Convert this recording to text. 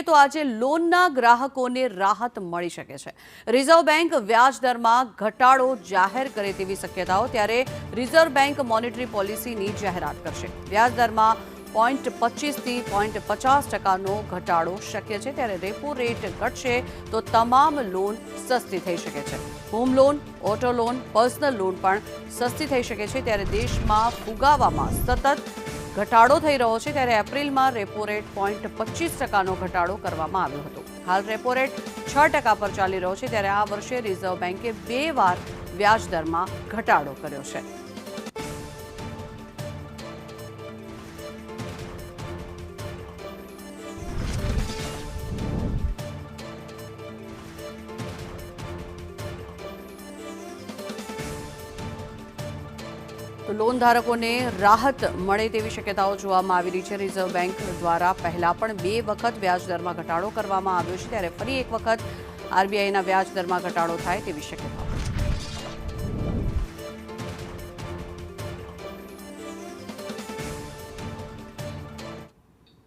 જોઈએ તો આજે લોનના ગ્રાહકોને રાહત મળી શકે છે। રિઝર્વ બેંક વ્યાજ દરમાં ઘટાડો જાહેર કરે તેવી શક્યતાઓ, ત્યારે રિઝર્વ બેંક મોનેટરી પોલિસીની જાહેરાત કરશે। વ્યાજ દરમાં 0.25 થી 0.50% ઘટાડો શક્ય છે, ત્યારે રેપો રેટ ઘટશે તો તમામ લોન સસ્તી થઈ શકે છે। Home loan, auto loan, personal loan પણ સસ્તી થઈ શકે છે। ત્યારે દેશમાં ફુગાવામાં સતત ઘટાડો થઈ રહ્યો છે, ત્યારે એપ્રિલમાં રેપો રેટ 0.25%નો ઘટાડો કરવામાં આવ્યો હતો। હાલ રેપો રેટ 6% પર ચાલી રહ્યો છે, ત્યારે આ વર્ષે રિઝર્વ બેંકે 2 વાર વ્યાજ દરમાં ઘટાડો કર્યો છે। તો લોન ધારકોને રાહત મળે તેવી શક્યતાઓ જોવામાં આવી રહી છે। રિઝર્વ બેંક દ્વારા પહેલા પણ 2 વખત વ્યાજ દરમાં ઘટાડો કરવામાં આવ્યો છે, ત્યારે ફરી એક વખત આરબીઆઈના વ્યાજ દરમાં ઘટાડો થાય તેવી શક્યતા